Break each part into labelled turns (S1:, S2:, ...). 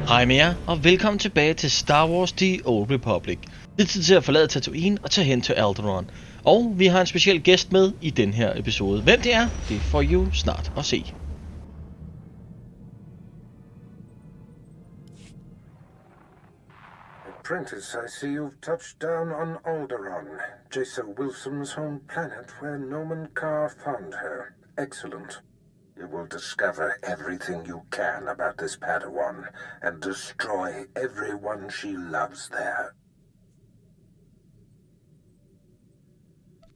S1: Hej med jer, og velkommen tilbage til Star Wars The Old Republic. Det er tid til at forlade Tatooine og tage hen til Alderaan. Og vi har en speciel gæst med i den her episode. Hvem det er, det får I jo snart at se.
S2: Apprentice, I see you've touched down on Alderaan, Jason Wilson's home planet where Noman Carr found her. Excellent. You will discover everything you can about this Padawan and destroy everyone she loves there.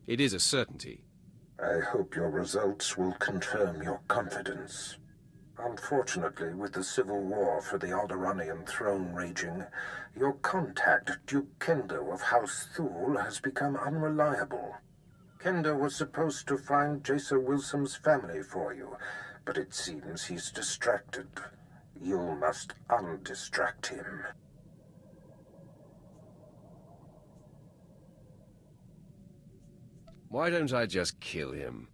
S3: It is a certainty.
S2: I hope your results will confirm your confidence. Unfortunately, with the civil war for the Alderaanian throne raging, your contact, Duke Kendo of House Thul, has become unreliable. Kendo was supposed to find Jason Wilson's family for you, but it seems he's distracted. You must undistract him.
S3: Why don't I just kill him?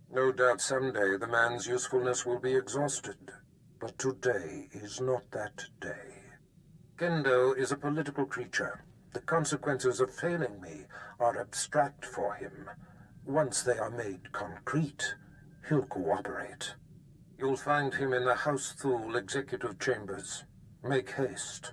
S2: No doubt someday the man's usefulness will be exhausted, but today is not that day. Kendo is a political creature. The consequences of failing me are abstract for him. Once they are made concrete, he'll cooperate. You'll find him in the House Thul executive chambers. Make haste.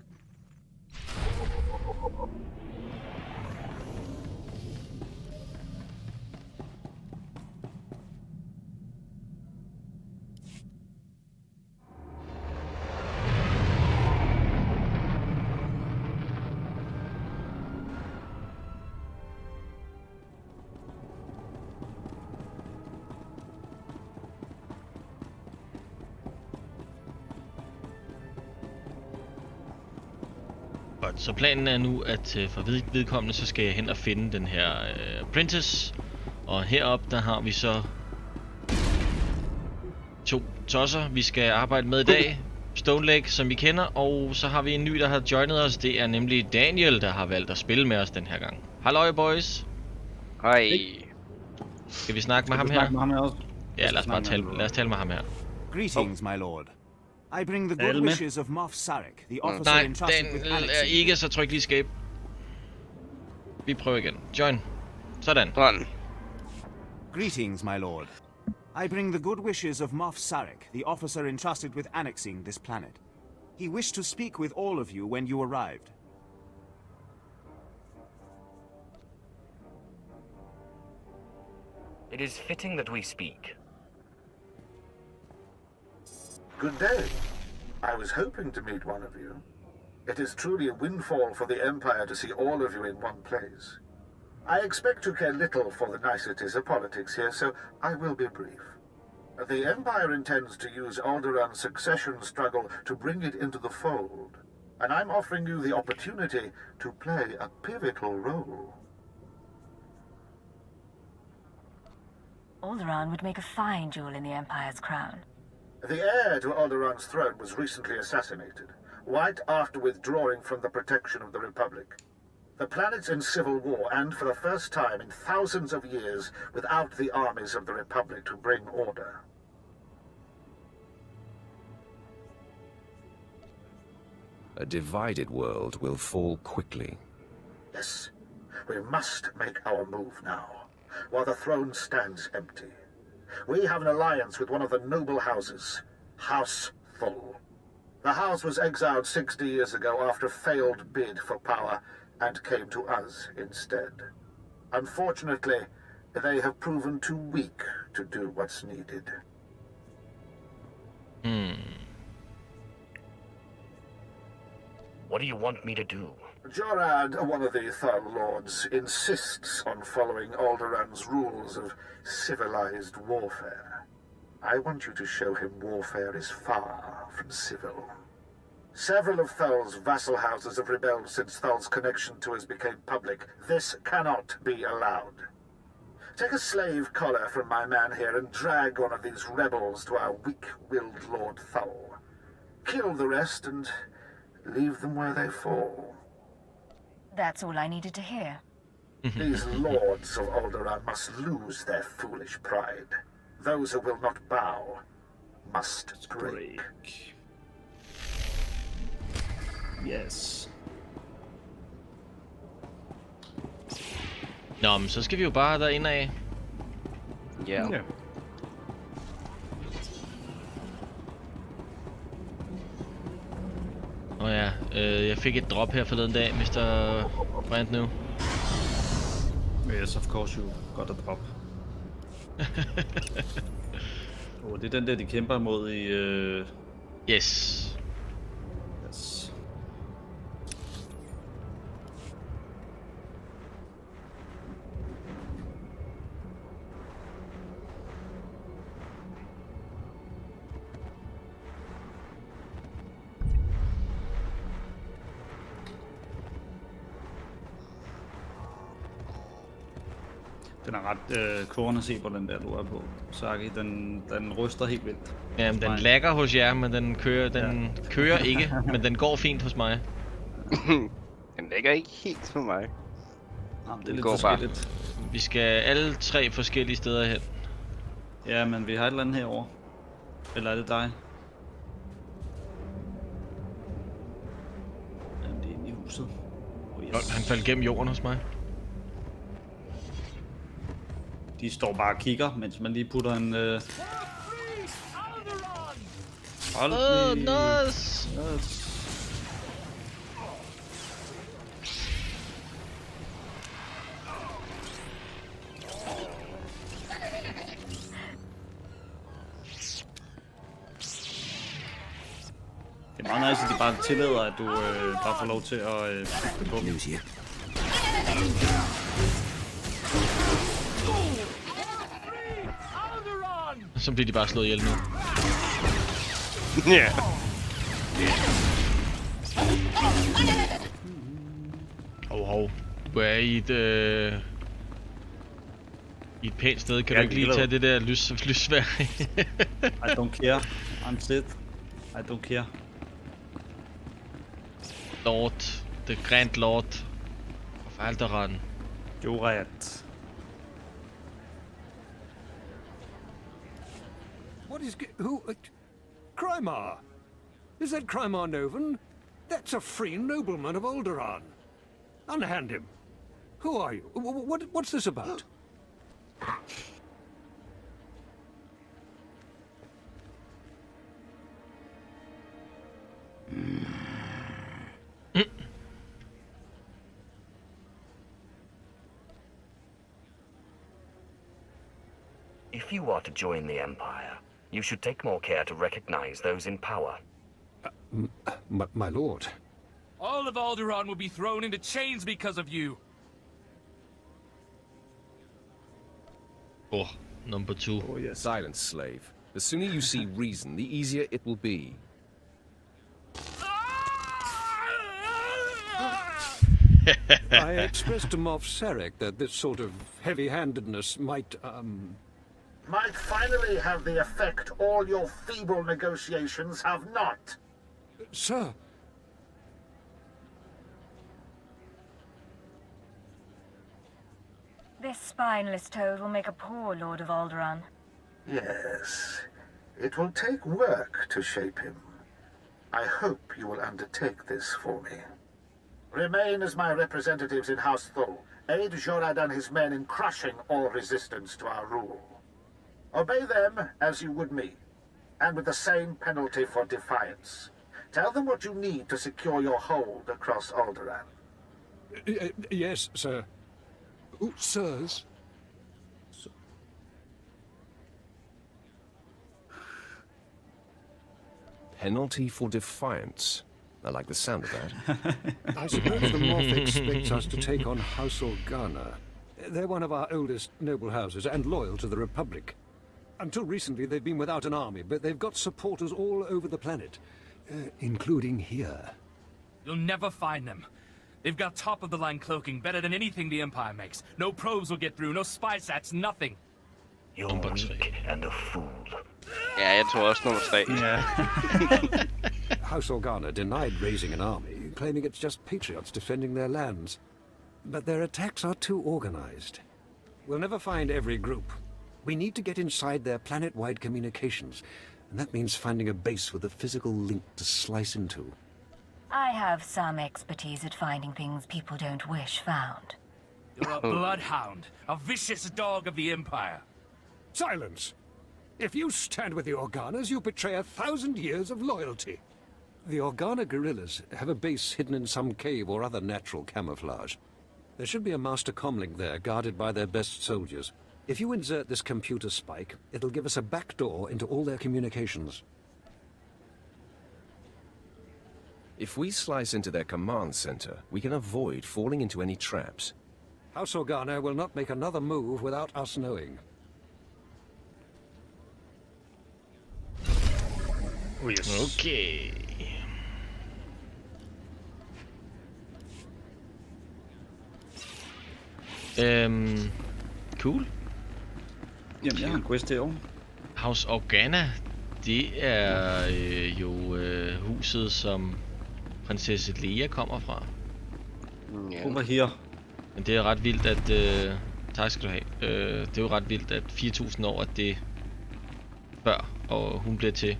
S1: Godt, så planen er nu, at for vedkommende, så skal jeg hen og finde den her apprentice. Og heroppe, der har vi så 2 tosser, vi skal arbejde med i dag. Stone Lake, som vi kender, og så har vi en ny, der har joinet os. Det er nemlig Daniel, der har valgt at spille med os den her gang. Halløj, boys.
S4: Hej.
S1: Skal vi snakke med ham her? Ja, lad os tale med ham her.
S5: Greetings, my lord. I bring the good wishes of Moff Sarek, the officer entrusted with
S1: Daniel er
S5: Annexing.
S1: ikke, så tryk lige escape. Vi prøver igen. Join. Sådan.
S4: Run.
S5: Greetings, my lord. I bring the good wishes of Moff Sarek, the officer entrusted with annexing this planet. He wished to speak with all of you when you arrived.
S6: It is fitting that we speak.
S2: Good day. I was hoping to meet one of you. It is truly a windfall for the Empire to see all of you in one place. I expect to care little for the niceties of politics here, so I will be brief. The Empire intends to use Alderaan's succession struggle to bring it into the fold, and I'm offering you the opportunity to play a pivotal role.
S7: Alderaan would make a fine jewel in the Empire's crown.
S2: The heir to Alderaan's throne was recently assassinated, right after withdrawing from the protection of the Republic. The planet's in civil war, and for the first time in thousands of years, without the armies of the Republic to bring order.
S3: A divided world will fall quickly.
S2: Yes, we must make our move now, while the throne stands empty. We have an alliance with one of the noble houses, House Thul. The house was exiled 60 years ago after a failed bid for power, and came to us instead. Unfortunately, they have proven too weak to do what's needed.
S6: What do you want me to do?
S2: Jorad, one of the Thul Lords, insists on following Alderaan's rules of civilized warfare. I want you to show him warfare is far from civil. Several of Thul's vassal houses have rebelled since Thul's connection to us became public. This cannot be allowed. Take a slave collar from my man here and drag one of these rebels to our weak-willed Lord Thul. Kill the rest and leave them where they fall.
S7: That's all I needed to hear.
S2: These lords of Alderaan must lose their foolish pride. Those who will not bow must break.
S4: Yes.
S1: Nå, men så skal vi jo bare derinde af.
S8: Ja.
S4: Ja.
S1: Ja, jeg fik et drop her forleden dag, Mr. Brandnew.
S4: Yes, of course you got a drop. Det er den der, de kæmper imod i...
S1: Yes.
S4: Yes. Den er ret kåren at se på, den der du er på, Zagi. Den ryster helt vildt.
S1: Jamen, den lagger hos jer, men den kører ikke, men den går fint hos mig.
S8: Den ligger ikke helt for mig.
S4: Jamen, det er lidt forskelligt.
S1: Vi skal alle 3 forskellige steder hen.
S4: Ja, men vi har et eller andet herovre. Eller er det dig? Jamen, det er inde i huset. Oh, yes.
S1: Han faldt gennem jorden hos mig.
S4: De står bare og kigger, mens man lige putter en...
S1: Nice!
S4: Det er meget nice, at de bare tillader, at du bare får lov til at putte det på.
S1: Så bliver de bare slået ihjel nu.
S8: Ja.
S1: Hov. Du er i et pænt sted. Kan du ikke lige tage det der lysvær?
S4: I don't care. I'm Sith. I don't care.
S1: Lord. The Grand Lord of Alderaan.
S4: Jorad.
S9: What is... who... Crymar? Is that Crymar Novan? That's a free nobleman of Alderaan. Unhand him. Who are you? What's this about?
S6: If you are to join the Empire, you should take more care to recognize those in power.
S9: My lord.
S10: All of Alderaan will be thrown into chains because of you.
S1: Oh, number 2.
S4: Oh, yes.
S3: Silence, slave. The sooner you see reason, the easier it will be.
S9: I expressed to Moff Sarek that this sort of heavy-handedness might
S2: finally have the effect all your feeble negotiations have not.
S9: Sir.
S7: This spineless toad will make a poor Lord of Alderaan.
S2: Yes. It will take work to shape him. I hope you will undertake this for me. Remain as my representatives in House Thul. Aid Jorad and his men in crushing all resistance to our rule. Obey them as you would me, and with the same penalty for defiance. Tell them what you need to secure your hold across Alderaan.
S9: Yes, sir. Ooh, sirs.
S3: Penalty for defiance. I like the sound of that.
S9: I suppose the Moff expects us to take on House Organa. They're one of our oldest noble houses and loyal to the Republic. Until recently, they've been without an army, but they've got supporters all over the planet, including here.
S10: You'll never find them. They've got top-of-the-line cloaking better than anything the Empire makes. No probes will get through, no spy sats, nothing.
S6: You're weak and a fool.
S8: Ja, jeg tror også nummer 3.
S4: Ja.
S9: House Organa denied raising an army, claiming it's just patriots defending their lands. But their attacks are too organized. We'll never find every group. We need to get inside their planet-wide communications, and that means finding a base with a physical link to slice into.
S7: I have some expertise at finding things people don't wish found.
S10: You're a bloodhound, a vicious dog of the Empire.
S9: Silence! If you stand with the Organas, you betray 1,000 years of loyalty. The Organa guerrillas have a base hidden in some cave or other natural camouflage. There should be a master comlink there, guarded by their best soldiers. If you insert this computer spike, it'll give us a backdoor into all their communications.
S3: If we slice into their command center, we can avoid falling into any traps.
S9: House Organa will not make another move without us knowing.
S4: Oh yes.
S1: Okay. Cool.
S4: Jamen, jeg har en quest derovre.
S1: House Organa, det er jo huset, som prinsesse Leia kommer fra.
S4: Over her.
S1: Men det er ret vildt, at... tak skal du have. Det er jo ret vildt, at 4.000 år, at det før, og hun bliver til.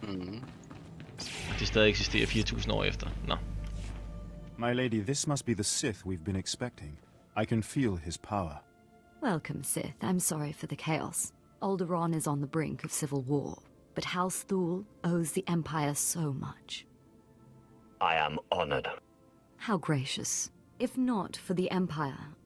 S1: Og det stadig eksisterer 4.000 år efter. Nå.
S5: My lady, this must be the Sith we've been expecting. I can feel his power.
S11: Welcome, Sith. I'm sorry for the chaos. Alderaan is on the brink of civil war, but House Thul owes the Empire so much.
S6: I am honored.
S11: How gracious. If not for the Empire,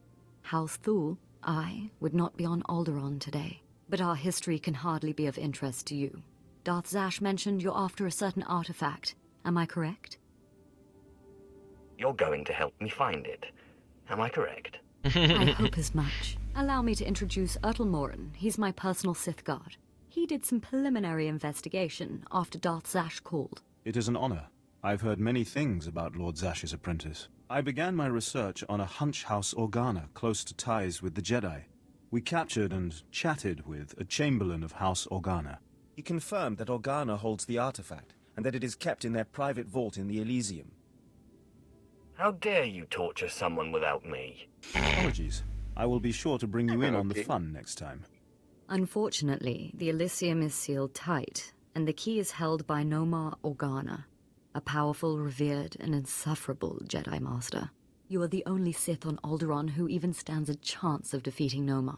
S11: House Thul, I would not be on Alderaan today. But our history can hardly be of interest to you. Darth Zash mentioned you're after a certain artifact. Am I correct?
S6: You're going to help me find it. Am I correct?
S11: I hope as much. Allow me to introduce Morin. He's my personal Sith guard. He did some preliminary investigation after Darth Zash called.
S5: It is an honor. I've heard many things about Lord Zash's apprentice. I began my research on a hunch House Organa close to ties with the Jedi. We captured and chatted with a chamberlain of House Organa.
S12: He confirmed that Organa holds the artifact, and that it is kept in their private vault in the Elysium.
S6: How dare you torture someone without me?
S5: Apologies. I will be sure to bring you in on the fun next time.
S11: Unfortunately, the Elysium is sealed tight, and the key is held by Nomar Organa, a powerful, revered, and insufferable Jedi Master. You are the only Sith on Alderaan who even stands a chance of defeating Nomar.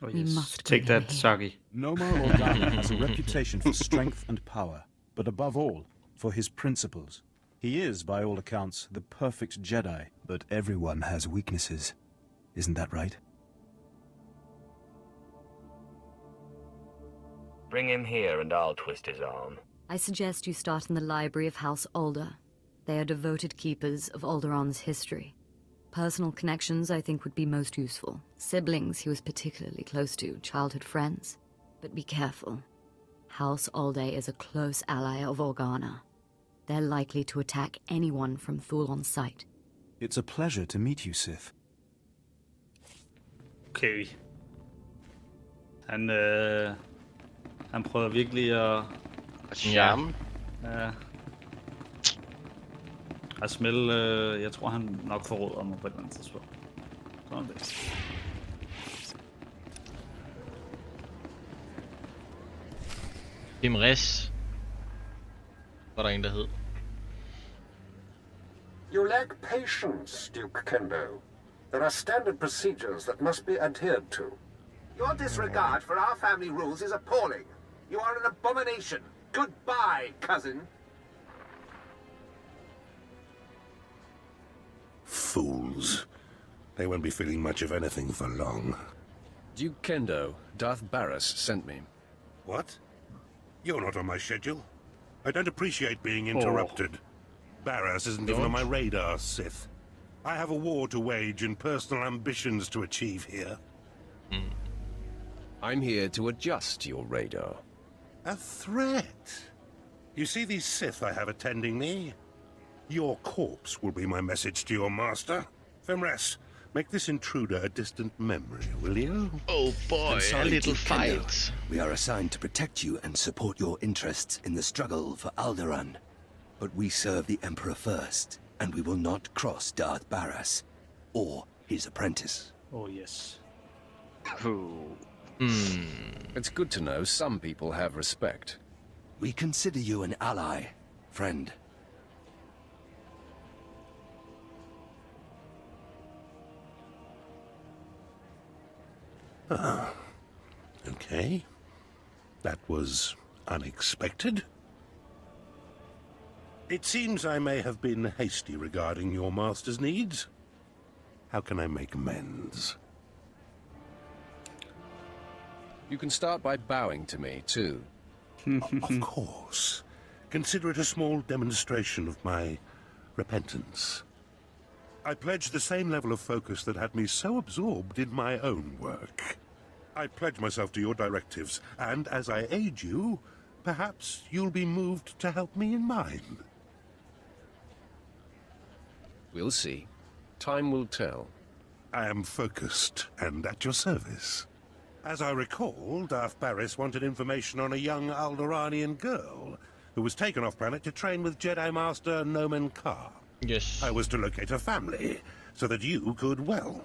S4: Oh,
S11: We
S4: yes.
S11: must
S4: Take
S11: bring him
S4: that,
S11: here.
S4: Zagi.
S5: Nomar Organa has a reputation for strength and power, but above all, for his principles. He is, by all accounts, the perfect Jedi, but everyone has weaknesses. Isn't that right?
S6: Bring him here and I'll twist his arm.
S11: I suggest you start in the library of House Alder. They are devoted keepers of Alderaan's history. Personal connections, I think, would be most useful. Siblings he was particularly close to, childhood friends. But be careful. House Alde is a close ally of Organa. They're likely to attack anyone from Thul on sight.
S5: It's a pleasure to meet you, Sith.
S4: Okay. Han prøver virkelig at
S8: charme.
S4: Ja. At smelle, jeg tror han nok forråder mig på et eller andet tidspunkt. Sådan det.
S1: Imres. Var der en, der hed.
S2: You lack patience, Duke Kendo. There are standard procedures that must be adhered to. Your disregard for our family rules is appalling. You are an abomination. Goodbye, cousin.
S13: Fools. They won't be feeling much of anything for long.
S3: Duke Kendo, Darth Barras sent me.
S13: What? You're not on my schedule. I don't appreciate being interrupted. Barras isn't even on my radar, Sith. I have a war to wage and personal ambitions to achieve here.
S3: I'm here to adjust your radar.
S13: A threat? You see these Sith I have attending me? Your corpse will be my message to your master. Femres, make this intruder a distant memory, will you?
S1: Oh boy,
S14: I'm sorry,
S1: a little
S14: Duke Kendo.
S1: fight.
S14: We are assigned to protect you and support your interests in the struggle for Alderaan. But we serve the Emperor first, and we will not cross Darth Barras or his apprentice.
S4: Oh yes.
S3: It's good to know some people have respect.
S14: We consider you an ally, friend.
S13: Ah, okay. That was unexpected. It seems I may have been hasty regarding your master's needs. How can I make amends?
S3: You can start by bowing to me, too.
S13: Of course. Consider it a small demonstration of my repentance. I pledge the same level of focus that had me so absorbed in my own work. I pledge myself to your directives, and as I aid you, perhaps you'll be moved to help me in mine.
S3: We'll see. Time will tell.
S13: I am focused and at your service. As I recall, Darth Barris wanted information on a young Alderaanian girl who was taken off-planet to train with Jedi Master Nomen Karr.
S1: Yes.
S13: I was to locate her family, so that you could, well,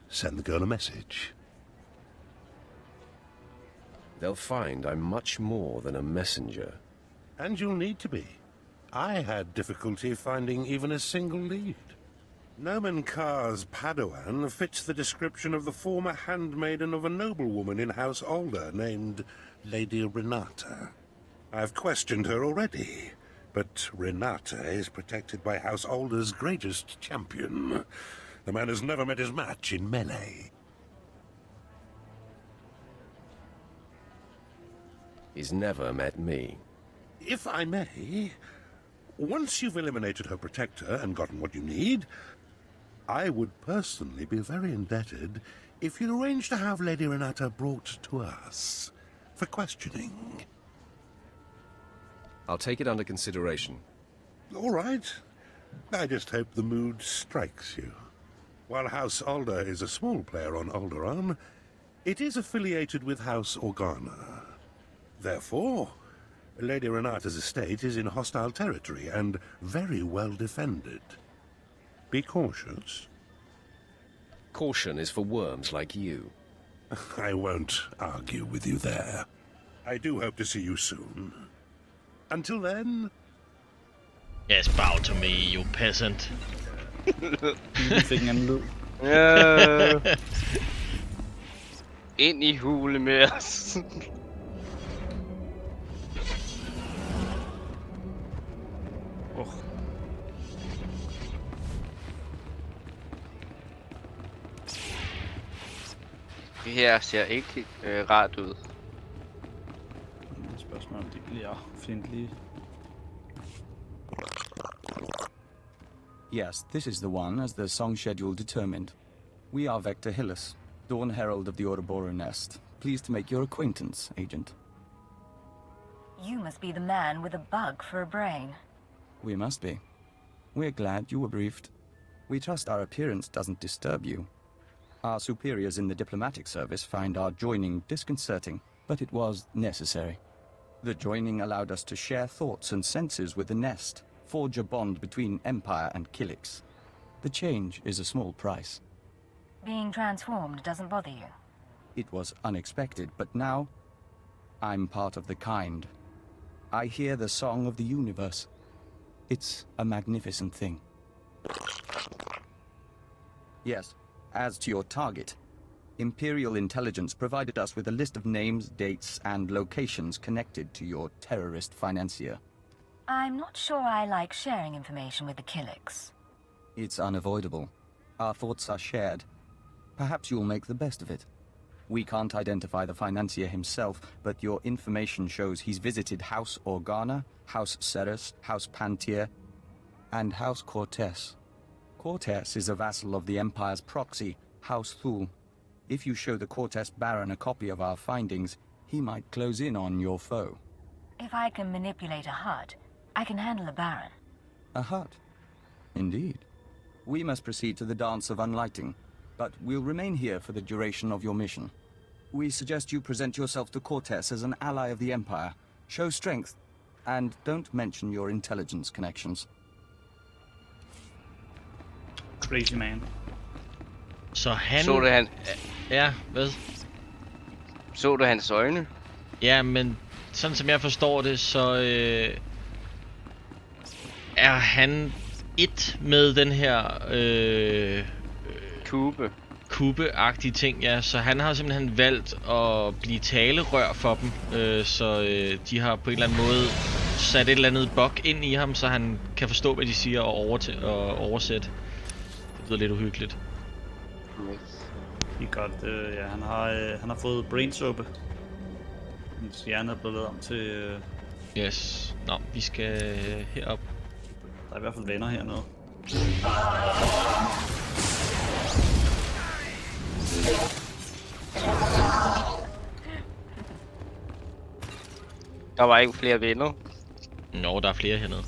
S13: send the girl a message.
S3: They'll find I'm much more than a messenger.
S13: And you'll need to be. I had difficulty finding even a single lead. Nomen Karr's Padawan fits the description of the former handmaiden of a noblewoman in House Alder named Lady Renata. I've questioned her already, but Renata is protected by House Alder's greatest champion. The man has never met his match in melee.
S3: He's never met me.
S13: If I may, once you've eliminated her protector and gotten what you need, I would personally be very indebted if you'd arrange to have Lady Renata brought to us for questioning.
S3: I'll take it under consideration.
S13: All right. I just hope the mood strikes you. While House Alder is a small player on Alderaan, it is affiliated with House Organa. Therefore, Lady Renata's estate is in hostile territory and very well defended. Be cautious.
S3: Caution is for worms like you.
S13: I won't argue with you there. I do hope to see you soon. Until then...
S1: Yes, bow to me, you peasant.
S8: Ind i hule med os. Det her ser ikke rart ud.
S4: Spørgsmål om de bliver fjendtlige.
S15: Yes, this is the one, as the song schedule determined. We are Vector Hillis, Dawn Herald of the Ouroboros Nest. Pleased to make your acquaintance, Agent.
S7: You must be the man with a bug for a brain.
S15: We must be. We're glad you were briefed. We trust our appearance doesn't disturb you. Our superiors in the diplomatic service find our joining disconcerting, but it was necessary. The joining allowed us to share thoughts and senses with the Nest, forge a bond between Empire and Kilix. The change is a small price.
S7: Being transformed doesn't bother you?
S15: It was unexpected, but now I'm part of the kind. I hear the song of the universe. It's a magnificent thing. Yes, as to your target, Imperial Intelligence provided us with a list of names, dates, and locations connected to your terrorist financier.
S7: I'm not sure I like sharing information with the Kilix.
S15: It's unavoidable. Our thoughts are shared. Perhaps you'll make the best of it. We can't identify the financier himself, but your information shows he's visited House Organa, House Ceres, House Pantier, and House Cortes. Cortes is a vassal of the Empire's proxy, House Thul. If you show the Cortes Baron a copy of our findings, he might close in on your foe.
S7: If I can manipulate a hut, I can handle a Baron.
S15: A hut? Indeed. We must proceed to the Dance of Unlighting, but we'll remain here for the duration of your mission. We suggest you present yourself to Cortes as an ally of the Empire, show strength, and don't mention your intelligence connections.
S4: Crazy man.
S1: Så han...
S8: Så du han...
S1: Ja, hvad?
S8: Så du hans øjne?
S1: Ja, men sådan som jeg forstår det, så er han et med den her
S8: Coop.
S1: Coop-agtige ting, ja. Så han har simpelthen valgt at blive talerør for dem. Så de har på en eller anden måde sat et eller andet bug ind i ham, så han kan forstå, hvad de siger og oversætte. Det lyder lidt uhyggeligt.
S4: Det er godt. Ja, han har fået brainsuppe. Hans hjerne er blevet lavet om til...
S1: Yes. Nå, vi skal herop.
S4: Der er i hvert fald venner hernede.
S8: Der var ikke flere venner.
S1: Nå, der er flere hernede.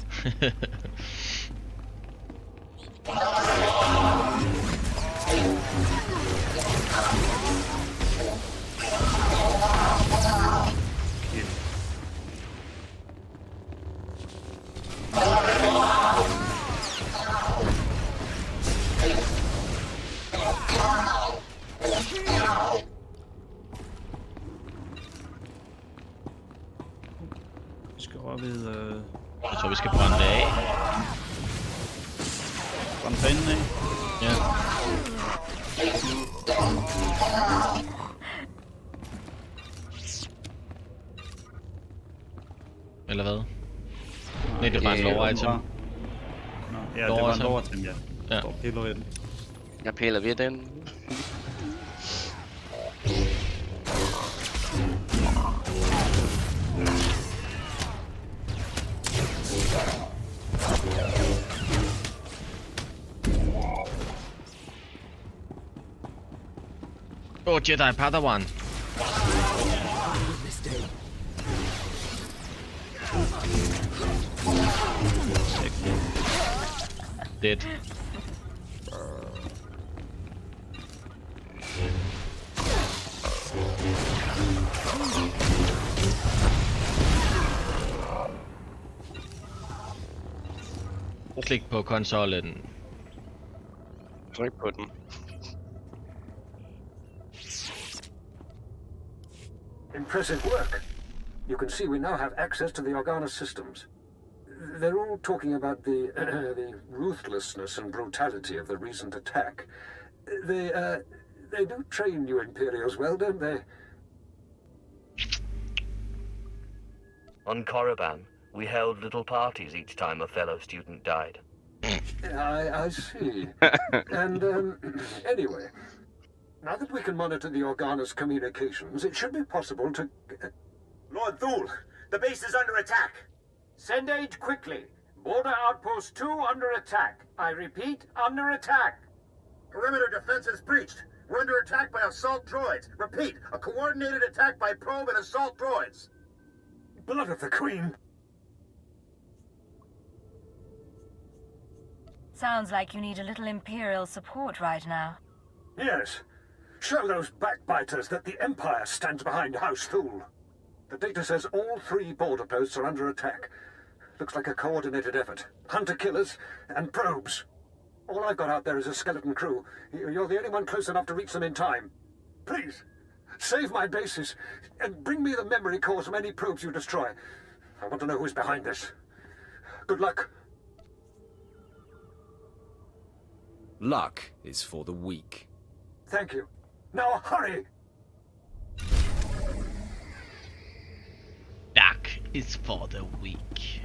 S4: Vi skal over ved...
S1: Jeg tror, vi skal brænde det af.
S4: Brænde banen af?
S1: Ja. Eller hvad? Nej, det er bare en lore item.
S4: Ja, det var en lore item, ja.
S1: Ja.
S4: Piller ved den.
S8: Jeg piller ved den.
S1: Jedi Padawan. Dead. Klik på konsollen.
S8: Tryk på den.
S2: Impressive work. You can see we now have access to the Organa systems. They're all talking about the ruthlessness and brutality of the recent attack. They do train you Imperials well, don't they?
S6: On Korriban, we held little parties each time a fellow student died.
S2: I see. And, anyway, now that we can monitor the Organa's communications, it should be possible to...
S16: Lord Thul, the base is under attack. Send aid quickly. Border Outpost 2 under attack. I repeat, under attack.
S17: Perimeter defenses breached. We're under attack by assault droids. Repeat, a coordinated attack by probe and assault droids.
S2: Blood of the Queen.
S7: Sounds like you need a little Imperial support right now.
S2: Yes. Show those backbiters that the Empire stands behind House Thul. The data says all 3 border posts are under attack. Looks like a coordinated effort. Hunter-killers and probes. All I've got out there is a skeleton crew. You're the only one close enough to reach them in time. Please, save my bases and bring me the memory cores from any probes you destroy. I want to know who's behind this. Good luck.
S3: Luck is for the weak.
S2: Thank you. Now hurry!
S1: Luck is for the weak.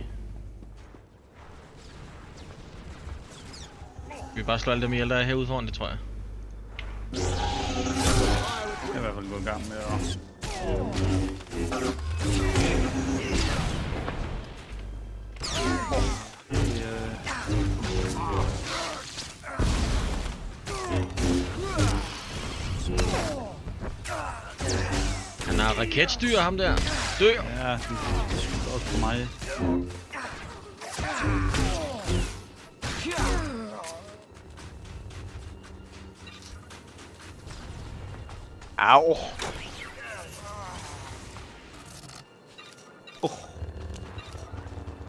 S1: Vi bare slå alle dem ihjel, der er herude foran det, tror jeg.
S4: Jeg er i hvert fald gået i gang med at...
S1: Han har raketstyr, ham der. Dør!
S4: Ja, det skyder også på mig.
S8: Au!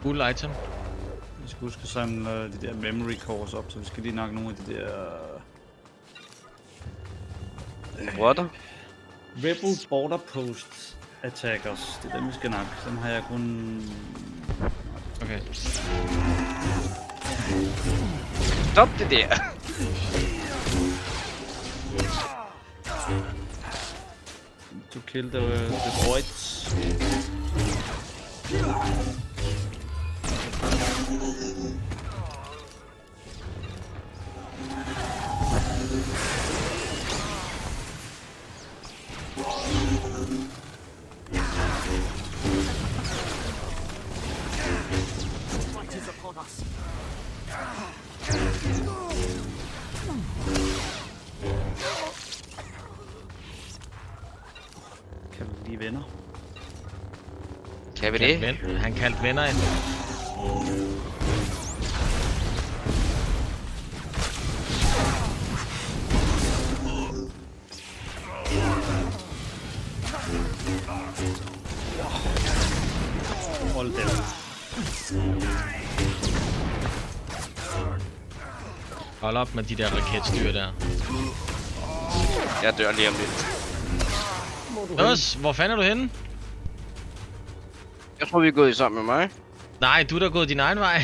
S1: Cool item.
S4: Vi skal huske at samle de der memory cores op, så vi skal lige nakke nogle af de der...
S8: What?
S4: Rebel Border Post Attackers. Det er dem, vi skal nakke. Dem har jeg kun...
S1: Okay.
S8: Stop det der!
S4: To kill the droids. Kan vi blive venner?
S8: Kan vi det?
S1: Han kaldte venner ind.
S4: Hold da.
S1: Hold op med de der raketstyr der.
S8: Jeg dør lige om lidt.
S1: Nås, hvor fanden er du henne?
S8: Jeg tror, vi er gået sammen med mig.
S1: Nej, du er da gået din egen vej.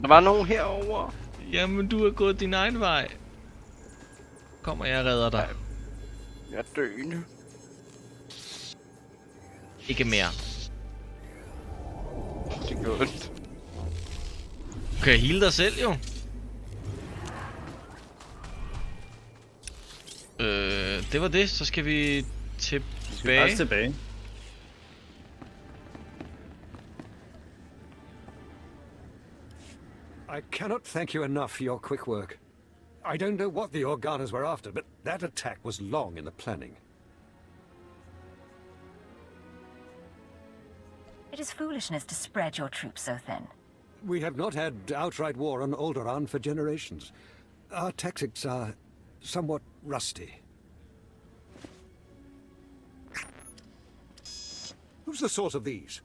S8: Der var nogen herovre.
S1: Jamen, du er gået din egen vej. Kommer jeg og redder dig.
S8: Jeg er døende.
S1: Ikke mere.
S8: Det er godt.
S1: Du kan heale dig selv, jo. Det var det. Så skal vi tilbage.
S4: tilbage.
S9: I cannot thank you enough for your quick work. I don't know what the Organas were after, but that attack was long in the planning.
S7: It is foolishness to spread your troops so thin.
S9: We have not had outright war on Alderaan for generations. Our tactics are somewhat rusty. Who's the source of these?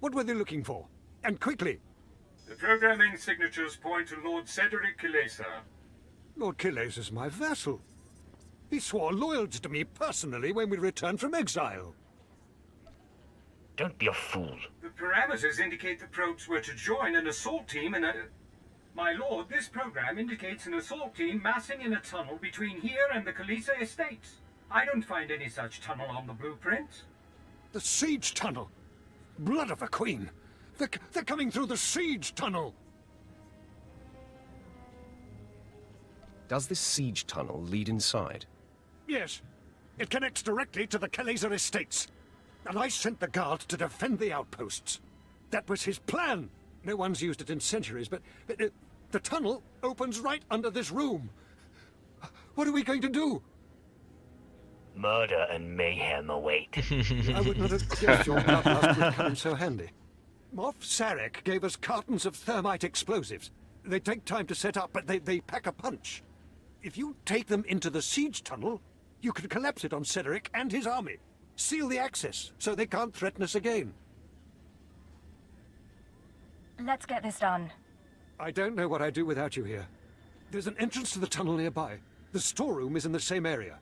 S9: What were they looking for? And quickly!
S16: The programming signatures point to Lord Cedric Kilesa.
S9: Lord Kilesa is my vassal. He swore loyalty to me personally when we returned from exile.
S6: Don't be a fool.
S16: The parameters indicate the probes were to join an assault team in a... My lord, this program indicates an assault team massing in a tunnel between here and the Kilesa estates. I don't find any such tunnel on the blueprint.
S9: The siege tunnel! Blood of a queen! They're coming through the siege tunnel!
S3: Does this siege tunnel lead inside?
S9: Yes. It connects directly to the Kilesa estates. And I sent the guard to defend the outposts. That was his plan. No one's used it in centuries, but the tunnel opens right under this room. What are we going to do?
S6: Murder and mayhem await.
S9: I would not have guessed your bloodlust would come in so handy. Moff Sarek gave us cartons of thermite explosives. They take time to set up, but they pack a punch. If you take them into the siege tunnel, you can collapse it on Cedric and his army. Seal the access, so they can't threaten us again.
S7: Let's get this done.
S9: I don't know what I'd do without you here. There's an entrance to the tunnel nearby. The storeroom is in the same area.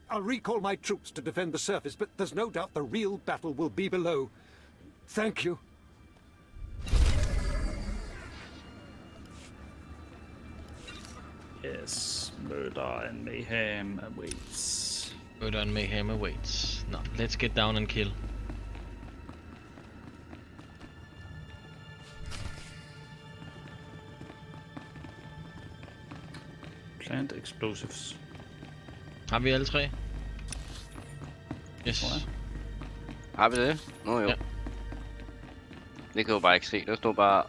S9: I'll recall my troops to defend the surface, but there's no doubt the real battle will be below. Thank you.
S4: Yes, murder and mayhem awaits.
S1: Murder and mayhem awaits. No, let's get down and kill.
S4: Plant explosives.
S1: Har vi alle tre? Yes.
S8: Har vi det? Nå jo.
S1: Ja.
S8: Det kan jo bare ikke se. Der står bare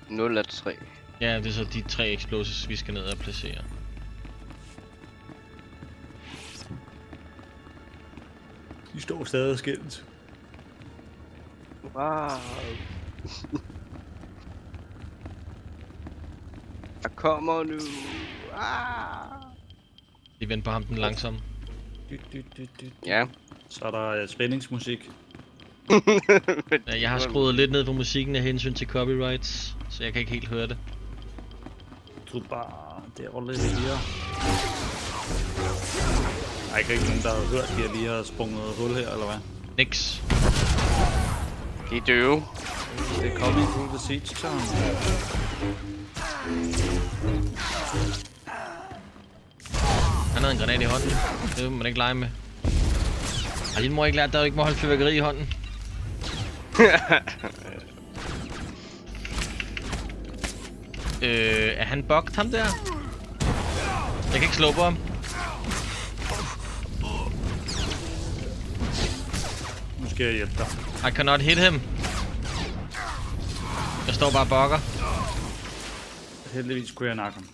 S8: 0 af 3.
S1: Ja, det er så de 3 explosives, vi skal ned og placere.
S4: De står stadig og skændes.
S8: Wow. Der kommer nu.
S1: De venter på ham den langsomme.
S8: Ja.
S4: Så er der spændingsmusik.
S1: Ja, jeg har skruet lidt ned på musikken af hensyn til copyrights, så jeg kan ikke helt høre det.
S4: Jeg tror bare, det er lidt her. Der er ikke rigtig nogen, der har hørt, at de lige har sprunget hul her, eller hvad?
S1: Niks.
S8: De er døve.
S4: Det er coming through the siege tunnel.
S1: en granat i hånden. Det må man ikke lege med. Ej, din mor ikke lært, at der ikke må holde fyrværkeri i hånden. Er han bugged, ham der? Jeg kan ikke slå på ham.
S4: Nu skal jeg hjælpe dig.
S1: I cannot hit him. Jeg står bare og bugger.
S4: Heldigvis kunne jeg nakke ham.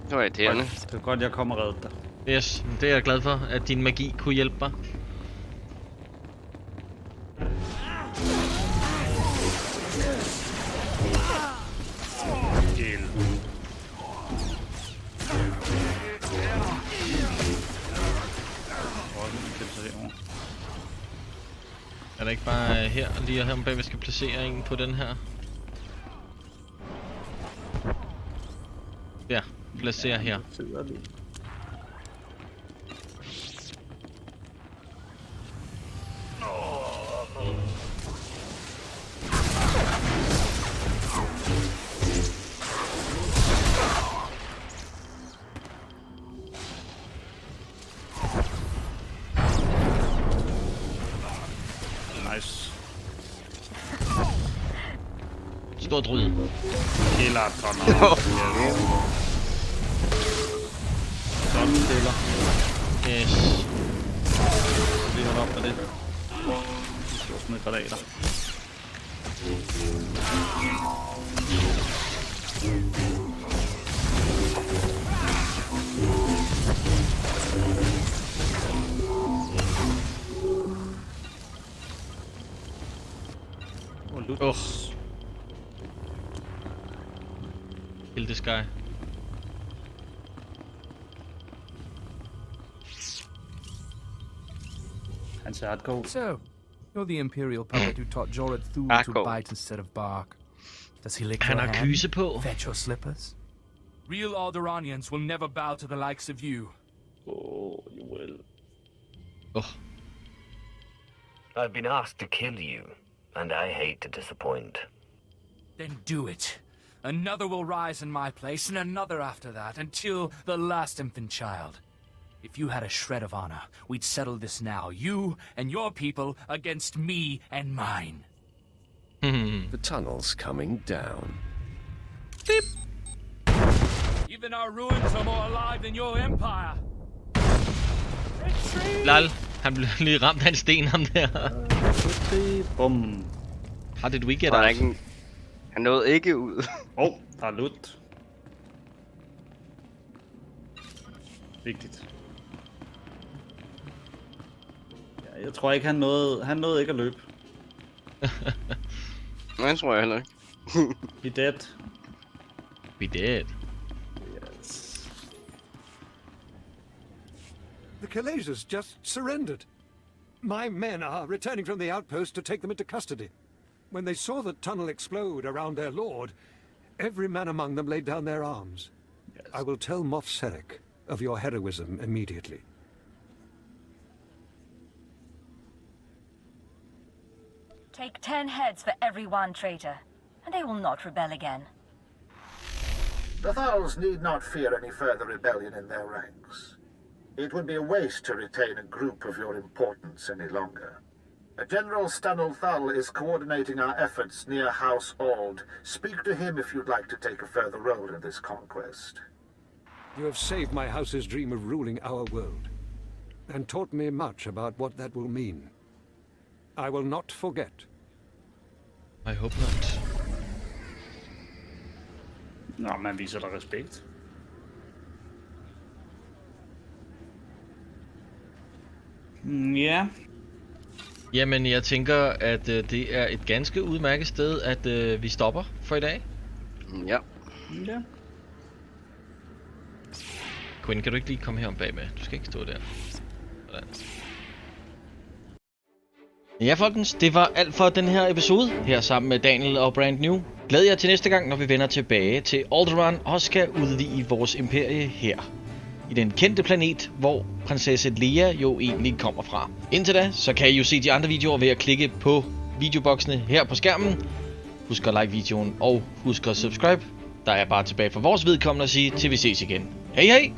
S8: Det var irriterende.
S4: Det var godt, jeg kom og reddede dig.
S1: Yes, det er jeg glad for, at din magi kunne hjælpe mig. Er der ikke bare her lige her bag, vi skal placere en på den her? Ja, placere her.
S4: Nice.
S1: Stor drud.
S4: Eller tonner. Sådan stiller.
S1: Yes.
S4: Vi holder op med det. Så smid granater.
S1: Kill this guy.
S4: Hans hardcore.
S10: So, you're the Imperial puppet who taught Jorad Thul to bite instead of bark. Does he lick your hand? Fetch your slippers? Real Alderaanians will never bow to the likes of you.
S4: Oh, you will.
S1: Oh.
S6: I've been asked to kill you, and I hate to disappoint.
S10: Then do it. Another will rise in my place, and another after that, until the last infant child. If you had a shred of honor, we'd settle this now. You and your people against me and mine.
S3: The tunnel's coming down.
S10: Beep. Even our ruins are more alive than your empire.
S1: Lal, han blev lige ramt af en sten, ham der.
S4: Bum.
S1: How did we get out?
S8: Han nåede ikke ud.
S4: Der er loot. Vigtigt. Ja, jeg tror ikke, han nåede ikke at løbe.
S8: Nej, tror jeg heller ikke.
S4: Be dead.
S1: Be dead.
S4: Yes.
S9: The Kalazes just surrendered. My men are returning from the outpost to take them into custody. When they saw the tunnel explode around their lord, every man among them laid down their arms. Yes. I will tell Moff Serek of your heroism immediately.
S7: Take 10 heads for every one traitor, and they will not rebel again.
S2: The Thals need not fear any further rebellion in their ranks. It would be a waste to retain a group of your importance any longer. General Stanul Thal is coordinating our efforts near House Ald. Speak to him if you'd like to take a further role in this conquest.
S9: You have saved my house's dream of ruling our world, and taught me much about what that will mean. I will not forget.
S1: I hope not.
S4: Nå, man viser dig respekt. Ja.
S1: Jamen, jeg tænker, at det er et ganske udmærket sted, at vi stopper for i dag.
S8: Ja.
S4: Ja.
S1: Quinn, kan du ikke lige komme herom bagmed? Du skal ikke stå der. Sådan. Ja, folkens, det var alt for den her episode, her sammen med Daniel og Brandnew. Glæd jer til næste gang, når vi vender tilbage til Alderaan og skal udvide vores imperie her. I den kendte planet, hvor prinsesse Lea jo egentlig kommer fra. Indtil da, så kan I jo se de andre videoer ved at klikke på videoboksene her på skærmen. Husk at like videoen og husk at subscribe. Der er bare tilbage for vores vedkommende at sige, til vi ses igen. Hej hej!